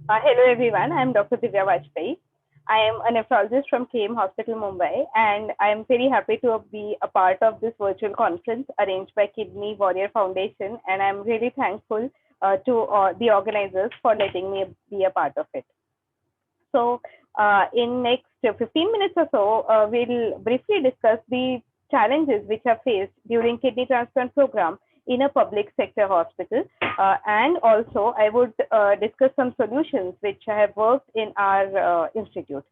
Hello everyone, I am Dr. Divya Vajpayee. I am a nephrologist from KM Hospital, Mumbai, and I am very happy to be a part of this virtual conference arranged by Kidney Warrior Foundation, and I am really thankful to the organizers for letting me be a part of it. So, in next 15 minutes or so, we'll briefly discuss the challenges which are faced during kidney transplant program in a public sector hospital. And also, I would discuss some solutions which I have worked in our institute.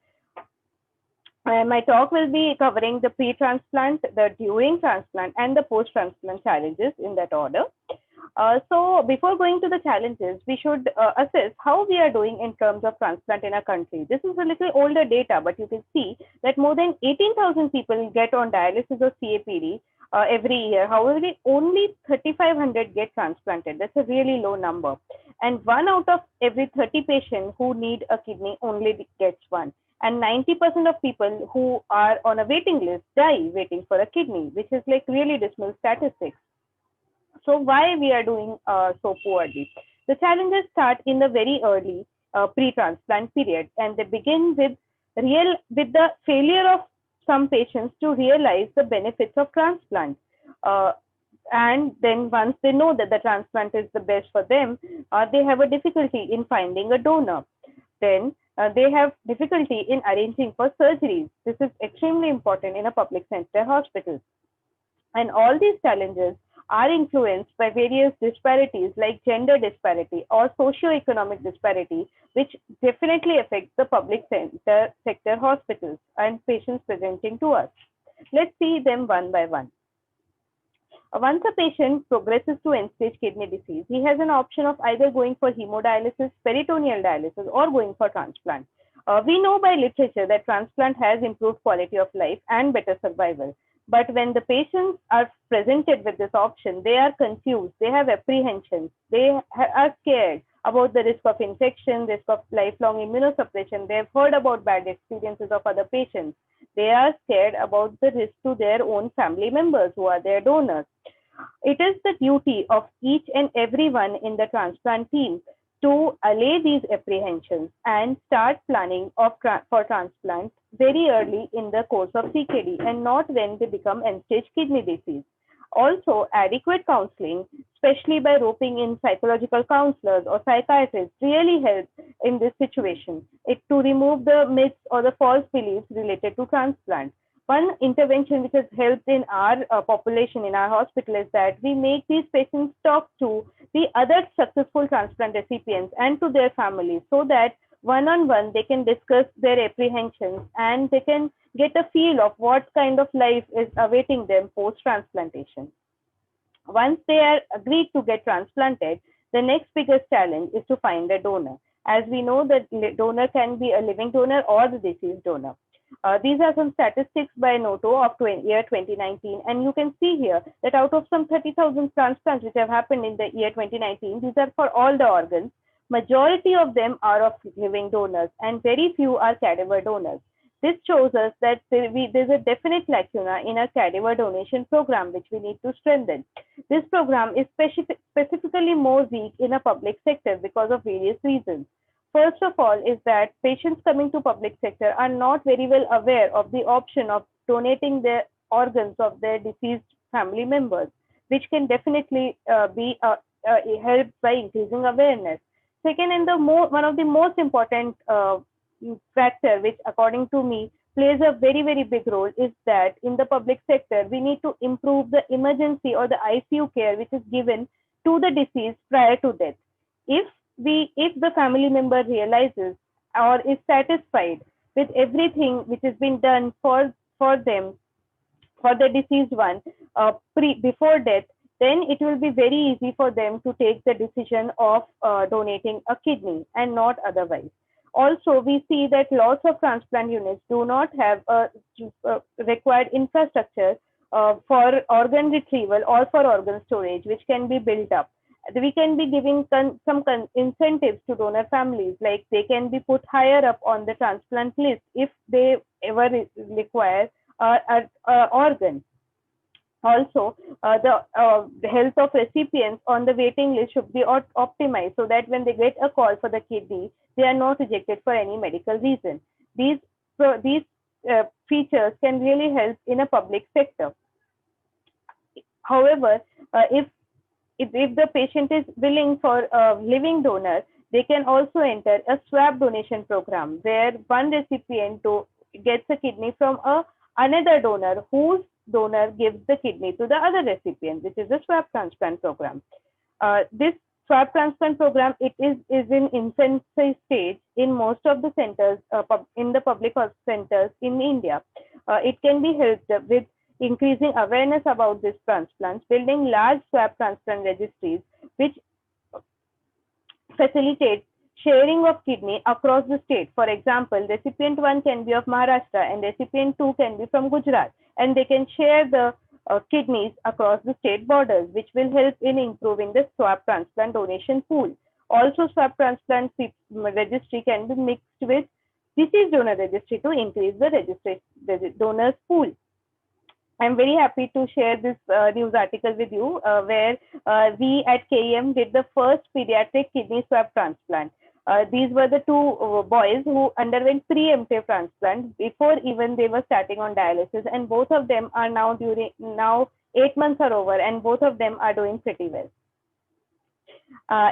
My talk will be covering the pre-transplant, the during transplant, and the post-transplant challenges in that order. So before going to the challenges, we should assess how we are doing in terms of transplant in our country. This is a little older data, but you can see that more than 18,000 people get on dialysis or CAPD every year. However, only 3,500 get transplanted. That's a really low number. And 1 out of every 30 patients who need a kidney only gets one. And 90% of people who are on a waiting list die waiting for a kidney, which is like really dismal statistics. So why we are doing so poorly? The challenges start in the very early pre-transplant period, and they begin with the failure of some patients to realize the benefits of transplant. Uh, and then once they know that the transplant is the best for them, they have a difficulty in finding a donor. Then they have difficulty in arranging for surgeries. This is extremely important in a public sector hospital. And all these challenges are influenced by various disparities like gender disparity or socio-economic disparity, which definitely affects the public sector hospitals and patients presenting to us. Let's see them one by one. Once a patient progresses to end-stage kidney disease, he has an option of either going for hemodialysis, peritoneal dialysis, or going for transplant. We know by literature that transplant has improved quality of life and better survival. But when the patients are presented with this option, they are confused, they have apprehensions, they are scared about the risk of infection, risk of lifelong immunosuppression. They have heard about bad experiences of other patients. They are scared about the risk to their own family members who are their donors. It is the duty of each and everyone in the transplant team to allay these apprehensions and start planning for transplant very early in the course of CKD and not when they become end-stage kidney disease. Also, adequate counseling, especially by roping in psychological counselors or psychiatrists, really helps in this situation to remove the myths or the false beliefs related to transplant. One intervention which has helped in our population in our hospital is that we make these patients talk to the other successful transplant recipients and to their families so that one on one they can discuss their apprehensions and they can get a feel of what kind of life is awaiting them post transplantation. Once they are agreed to get transplanted, the next biggest challenge is to find a donor. As we know, the donor can be a living donor or the deceased donor. These are some statistics by Noto of year 2019, and you can see here that out of some 30,000 transplants which have happened in the year 2019, these are for all the organs. Majority of them are of living donors, and very few are cadaver donors. This shows us that there's a definite lacuna in our cadaver donation program, which we need to strengthen. This program is specifically more weak in a public sector because of various reasons. First of all, is that patients coming to public sector are not very well aware of the option of donating their organs of their deceased family members, which can definitely be helped by increasing awareness. Second, and one of the most important factor, which according to me plays a very big role, is that in the public sector we need to improve the emergency or the ICU care which is given to the deceased prior to death. If if the family member realizes or is satisfied with everything which has been done for them, for the deceased one, before death, then it will be very easy for them to take the decision of donating a kidney and not otherwise. Also, we see that lots of transplant units do not have a required infrastructure for organ retrieval or for organ storage, which can be built up. We can be giving some incentives to donor families, like they can be put higher up on the transplant list if they ever require organ. Also, the health of recipients on the waiting list should be optimized so that when they get a call for the kidney, They are not rejected for any medical reason. These features can really help in a public sector. However, if the patient is willing for a living donor, they can also enter a swab donation program where one recipient gets a kidney from another donor whose donor gives the kidney to the other recipient, which is a swab transplant program. This swab transplant program, is in infancy stage in most of the centers, in the public health centers in India. It can be helped with increasing awareness about these transplants, building large swab transplant registries, which facilitate sharing of kidney across the state. For example, recipient 1 can be of Maharashtra and recipient 2 can be from Gujarat, and they can share the kidneys across the state borders, which will help in improving the swab transplant donation pool. Also, swab transplant registry can be mixed with deceased donor registry to increase the donors pool. I'm very happy to share this news article with you, where we at KEM did the first pediatric kidney swab transplant. These were the two boys who underwent preemptive transplant before even they were starting on dialysis, and both of them are now 8 months are over, and both of them are doing pretty well.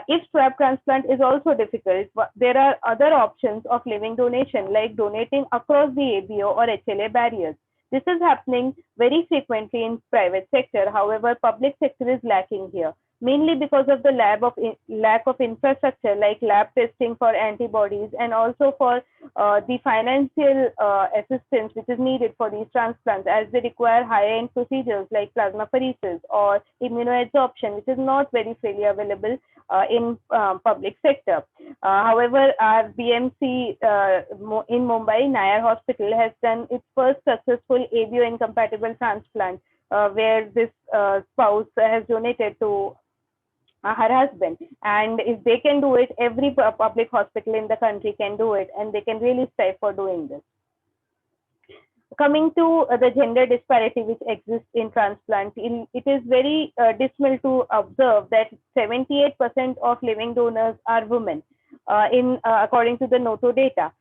If swab transplant is also difficult, there are other options of living donation, like donating across the ABO or HLA barriers. This is happening very frequently in private sector. However, public sector is lacking here, mainly because of the lack of infrastructure like lab testing for antibodies, and also for the financial assistance which is needed for these transplants, as they require high-end procedures like plasmapheresis or immunoadsorption, which is not very freely available in public sector. However, our BMC in Mumbai, Nayar Hospital, has done its first successful ABO incompatible transplant, where this spouse has donated to her husband. And if they can do it, every public hospital in the country can do it, and they can really strive for doing this. Coming to the gender disparity which exists in transplant, it is very dismal to observe that 78% of living donors are women, according to the NOTO data.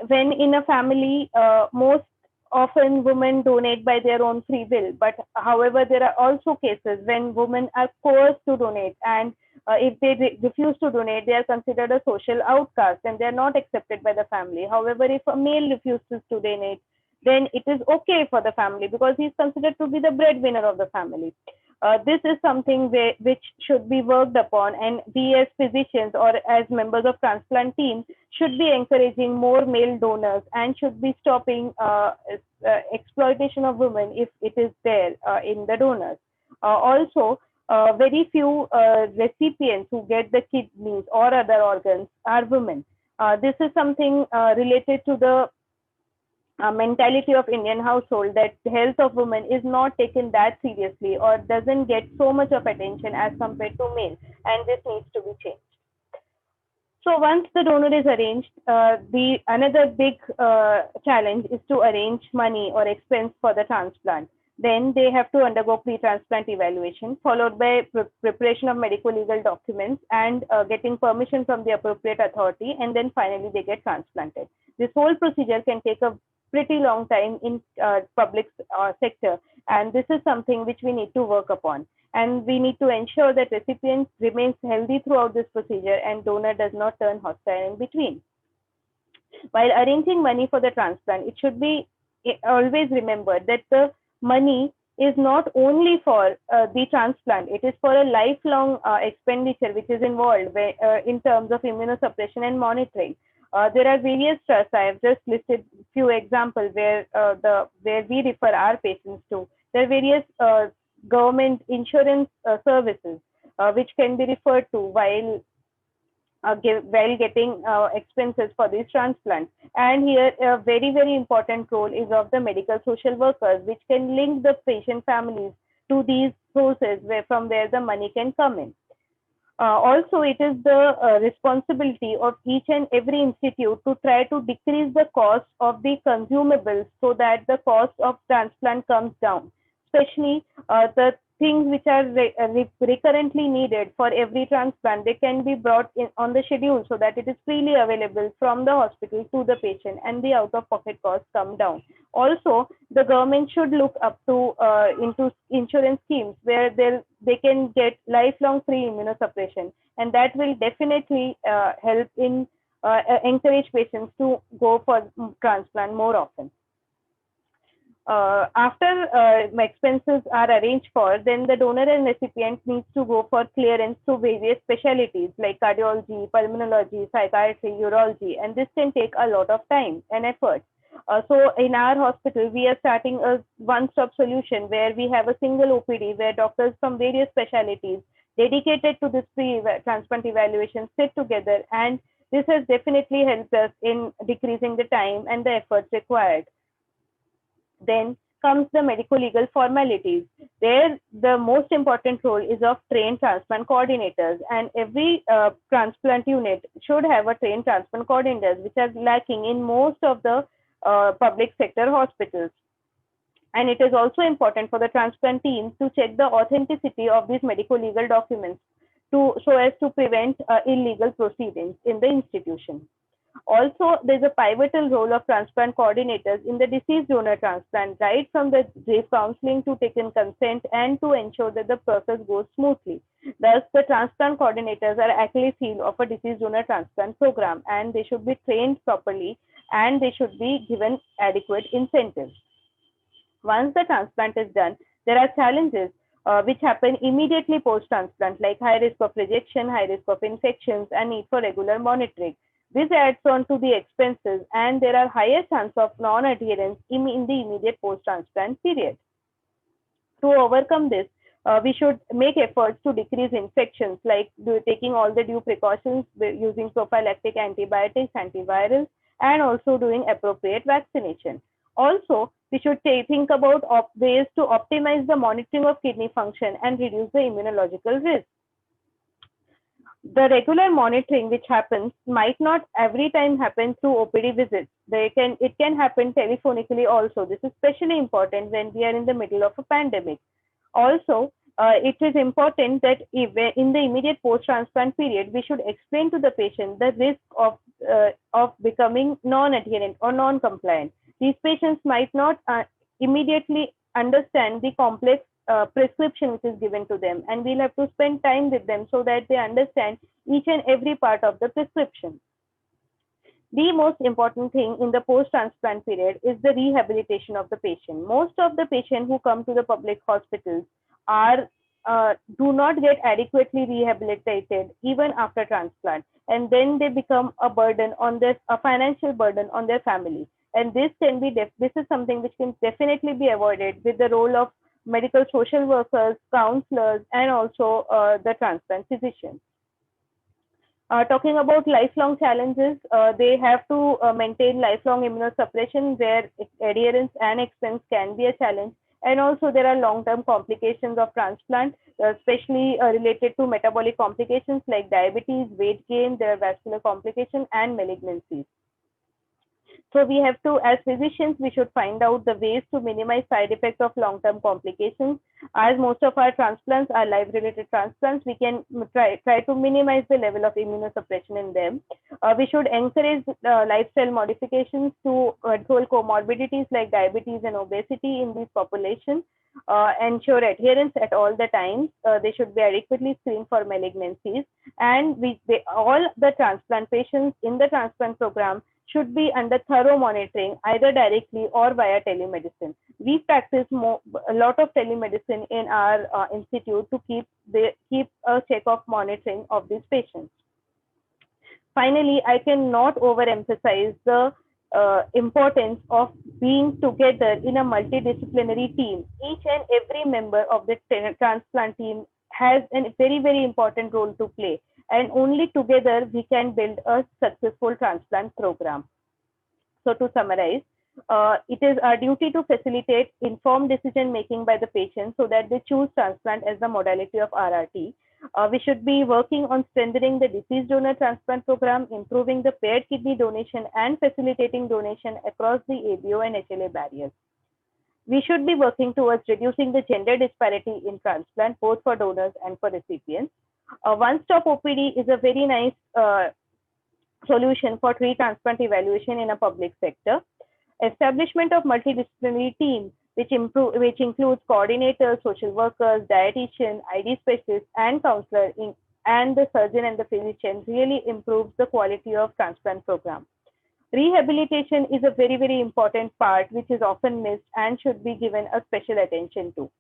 When in a family, most often women donate by their own free will, but however, there are also cases when women are coerced to donate, and if they refuse to donate, they are considered a social outcast and they are not accepted by the family. However, if a male refuses to donate, then it is okay for the family because he is considered to be the breadwinner of the family. This is something which should be worked upon, and we as physicians or as members of transplant team should be encouraging more male donors and should be stopping exploitation of women if it is there in the donors. Also, very few recipients who get the kidneys or other organs are women. This is something related to the mentality of Indian household, that the health of women is not taken that seriously or doesn't get so much of attention as compared to male, and this needs to be changed. So once the donor is arranged, the another big challenge is to arrange money or expense for the transplant. Then they have to undergo pre-transplant evaluation, followed by preparation of medico-legal documents and getting permission from the appropriate authority, and then finally they get transplanted. This whole procedure can take a pretty long time in public sector, and this is something which we need to work upon. And we need to ensure that recipient remains healthy throughout this procedure and donor does not turn hostile in between. While arranging money for the transplant, it should be always remembered that the money is not only for the transplant, it is for a lifelong expenditure which is involved in terms of immunosuppression and monitoring. There are various trusts. I have just listed few examples where we refer our patients to. There are various government insurance services which can be referred to while getting expenses for these transplants. And here a very, very important role is of the medical social workers, which can link the patient families to these sources from where the money can come in. Also, it is the responsibility of each and every institute to try to decrease the cost of the consumables so that the cost of transplant comes down. Especially the things which are recurrently needed for every transplant, they can be brought in on the schedule so that it is freely available from the hospital to the patient and the out of pocket costs come down. Also, the government should look up to into insurance schemes where they can get lifelong free immunosuppression, and that will definitely help in encourage patients to go for transplant more often. After expenses are arranged for, then the donor and recipient needs to go for clearance to various specialties like cardiology, pulmonology, psychiatry, urology, and this can take a lot of time and effort. So in our hospital, we are starting a one-stop solution where we have a single OPD where doctors from various specialties dedicated to this pre-transplant evaluation sit together, and this has definitely helped us in decreasing the time and the efforts required. Then comes the medical legal formalities. There, the most important role is of trained transplant coordinators, and every transplant unit should have a trained transplant coordinators, which are lacking in most of the public sector hospitals. And it is also important for the transplant team to check the authenticity of these medical legal documents so as to prevent illegal proceedings in the institution. Also, there's a pivotal role of transplant coordinators in the deceased donor transplant, right from the brief counseling to taken consent and to ensure that the process goes smoothly. Thus, the transplant coordinators are Achilles heel of a deceased donor transplant program, and they should be trained properly and they should be given adequate incentives. Once the transplant is done, there are challenges which happen immediately post-transplant, like high risk of rejection, high risk of infections, and need for regular monitoring. This adds on to the expenses, and there are higher chances of non-adherence in the immediate post-transplant period. To overcome this, we should make efforts to decrease infections, like taking all the due precautions, using prophylactic antibiotics, antivirals, and also doing appropriate vaccination. Also, we should think about ways to optimize the monitoring of kidney function and reduce the immunological risk. The regular monitoring which happens might not every time happen through OPD visits. It can happen telephonically also. This is especially important when we are in the middle of a pandemic. Also, it is important that in the immediate post-transplant period, we should explain to the patient the risk of becoming non-adherent or non-compliant. These patients might not immediately understand the complex prescription which is given to them, and we'll have to spend time with them so that they understand each and every part of the prescription. The most important thing in the post-transplant period is the rehabilitation of the patient. Most of the patients who come to the public hospitals do not get adequately rehabilitated even after transplant, and then they become a burden on a financial burden on their family. And this is something which can definitely be avoided with the role of medical social workers, counselors, and also the transplant physicians. Talking about lifelong challenges, they have to maintain lifelong immunosuppression where adherence and expense can be a challenge. And also there are long-term complications of transplant, especially related to metabolic complications like diabetes, weight gain, there are vascular complications and malignancies. So we have to, as physicians, we should find out the ways to minimize side effects of long-term complications. As most of our transplants are life-related transplants, we can try to minimize the level of immunosuppression in them. We should encourage lifestyle modifications to control comorbidities like diabetes and obesity in this population. Ensure adherence at all the times. They should be adequately screened for malignancies. And all the transplant patients in the transplant program should be under thorough monitoring, either directly or via telemedicine. We practice a lot of telemedicine in our institute to keep a check of monitoring of these patients. Finally, I cannot overemphasize the importance of being together in a multidisciplinary team. Each and every member of the transplant team has a very, very important role to play. And only together we can build a successful transplant program. So to summarize, it is our duty to facilitate informed decision making by the patient so that they choose transplant as the modality of RRT. We should be working on strengthening the deceased donor transplant program, improving the paired kidney donation, and facilitating donation across the ABO and HLA barriers. We should be working towards reducing the gender disparity in transplant, both for donors and for recipients. One-stop OPD is a very nice solution for transplant evaluation in a public sector. Establishment of multidisciplinary team, which includes coordinators, social workers, dietitian, ID specialists, and counselor, and the surgeon and the physician, really improves the quality of transplant program. Rehabilitation is a very, very important part which is often missed and should be given a special attention to.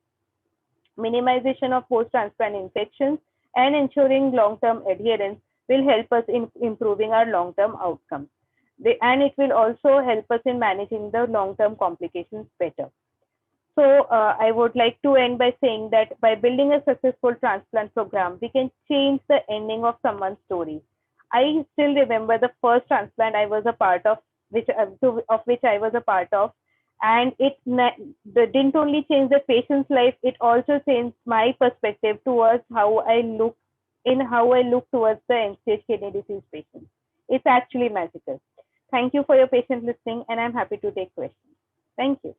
Minimization of post-transplant infections and ensuring long-term adherence will help us in improving our long-term outcomes. And it will also help us in managing the long-term complications better. So I would like to end by saying that by building a successful transplant program, we can change the ending of someone's story. I still remember the first transplant I was a part of, which I was a part of, and didn't only change the patient's life, it also changed my perspective towards how I look towards the end-stage kidney disease patients. It's actually magical. Thank you for your patient listening, and I'm happy to take questions. Thank you.